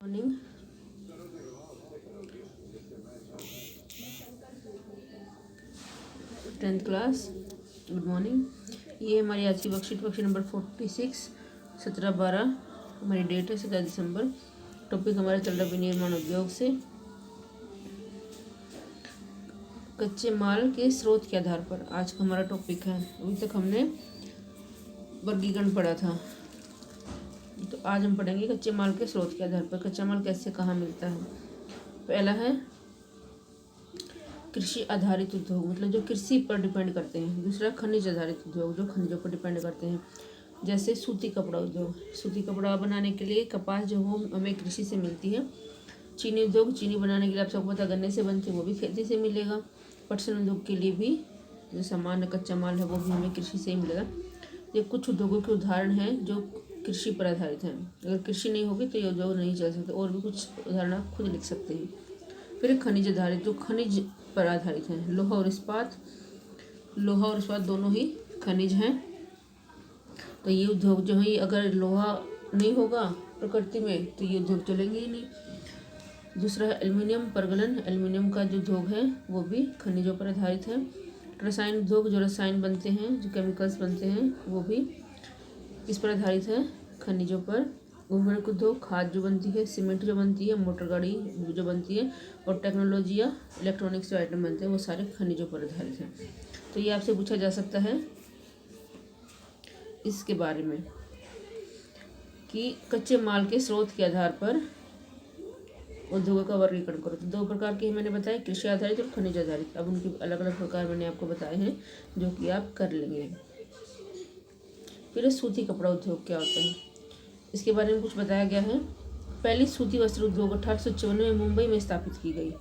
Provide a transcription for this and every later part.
Morning. 10th class, good morning. ये हमारी आज की वर्कशीट नंबर 46, 17/12 हमारी डेट है 17 दिसंबर। टॉपिक हमारा चल रहा है विनिर्माण उद्योग से। कच्चे माल के स्रोत के आधार पर आज का हमारा टॉपिक है। अभी तक हमने वर्गीकरण पढ़ा था, तो आज हम पढ़ेंगे कच्चे माल के स्रोत के आधार पर कच्चा माल कैसे कहाँ मिलता है। पहला है कृषि आधारित उद्योग, मतलब जो कृषि पर डिपेंड करते हैं। दूसरा खनिज आधारित उद्योग, जो खनिजों पर डिपेंड करते हैं, जैसे सूती कपड़ा उद्योग। सूती कपड़ा बनाने के लिए कपास जो हो हमें कृषि से मिलती है। चीनी उद्योग, चीनी बनाने के लिए आप सबको पता गन्ने से बनती है, वो भी खेती से मिलेगा। पटसन उद्योग के लिए भी जो सामान्य कच्चा माल है वो भी हमें कृषि से ही मिलेगा। ये कुछ उद्योगों के उदाहरण हैं जो कृषि पर आधारित हैं। अगर कृषि नहीं होगी तो ये उद्योग नहीं चल सकते। और भी कुछ उदाहरण आप खुद लिख सकते हैं। फिर खनिज आधारित, जो खनिज पर आधारित हैं। लोहा और इस्पात दोनों ही खनिज हैं। तो ये उद्योग जो है, अगर लोहा नहीं होगा प्रकृति में तो ये उद्योग चलेंगे ही नहीं। दूसरा है एल्युमिनियम परगलन। एल्युमिनियम का जो उद्योग है वो भी खनिजों पर आधारित है। रसायन उद्योग, जो रसायन बनते हैं, जो केमिकल्स बनते हैं, वो भी इस पर आधारित है, खनिजों पर। उर्वरक उद्योग, खाद जो बनती है, सीमेंट जो बनती है, मोटर गाड़ी जो बनती है, और टेक्नोलॉजी या इलेक्ट्रॉनिक्स जो आइटम बनते हैं, वो सारे खनिजों पर आधारित हैं। तो ये आपसे पूछा जा सकता है इसके बारे में कि कच्चे माल के स्रोत के आधार पर उद्योगों का वर्गीकरण करो। तो दो प्रकार के मैंने बताए, कृषि आधारित और खनिज आधारित। अब उनके अलग अलग प्रकार मैंने आपको बताए हैं जो कि आप कर लेंगे। फिर सूती कपड़ा उद्योग क्या होता है, इसके बारे में कुछ बताया गया है। पहली सूती वस्त्र उद्योग 1854 में मुंबई में स्थापित की गई।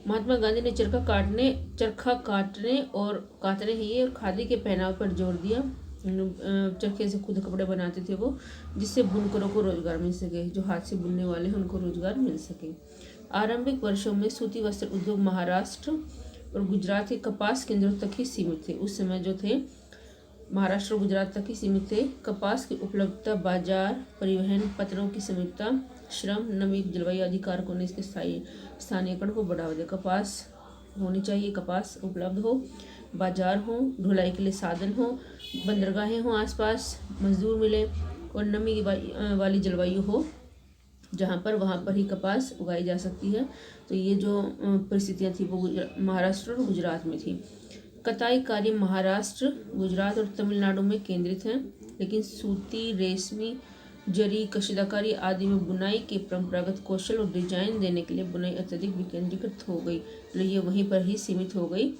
महात्मा गांधी ने चरखा काटने ही और खादी के पहनावे पर जोर दिया। चरखे से खुद कपड़े बनाते थे वो, जिससे बुनकरों को रोजगार मिल सके, जो हाथ से बुनने वाले हैं उनको रोजगार मिल सके। आरंभिक वर्षों में सूती वस्त्र उद्योग महाराष्ट्र और गुजरात के कपास केंद्रों तक ही सीमित थे। उस समय जो थे महाराष्ट्र और गुजरात तक ही सीमित थे। कपास की उपलब्धता, बाजार, परिवहन, पत्रों की समीपता, श्रम, नमी, जलवायु आदि कारकों ने इसके स्थानीयकरण को बढ़ावा दिया। कपास होनी चाहिए, कपास उपलब्ध हो, बाजार हो, ढुलाई के लिए साधन हो, बंदरगाहें हो आसपास, मजदूर मिले, और नमी वाली जलवायु हो जहाँ पर, वहाँ पर ही कपास उगाई जा सकती है। तो ये जो परिस्थितियाँ थी वो महाराष्ट्र और गुजरात में थी। कताई कार्य महाराष्ट्र, गुजरात और तमिलनाडु में केंद्रित हैं, लेकिन सूती, रेशमी, जरी, कशीदाकारी आदि में बुनाई के परंपरागत कौशल और डिजाइन देने के लिए बुनाई अत्यधिक विकेंद्रीकृत हो गई। तो ये वहीं पर ही सीमित हो गई,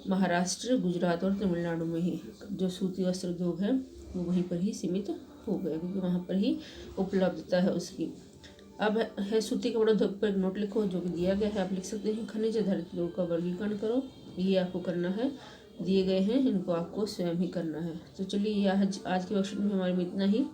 महाराष्ट्र, गुजरात और तमिलनाडु में ही जो सूती वस्त्र उद्योग है वो वहीं पर ही सीमित हो गया, क्योंकि वहाँ पर ही उपलब्धता है उसकी। अब है सूती कपड़ा उद्योग पर एक नोट लिखो जो कि दिया गया है, आप लिख सकते हैं। खनिज आधारित उद्योग का वर्गीकरण करो, ये आपको करना है, दिए गए हैं, इनको आपको स्वयं ही करना है। तो चलिए आज की वर्कशीट में हमारे में इतना ही।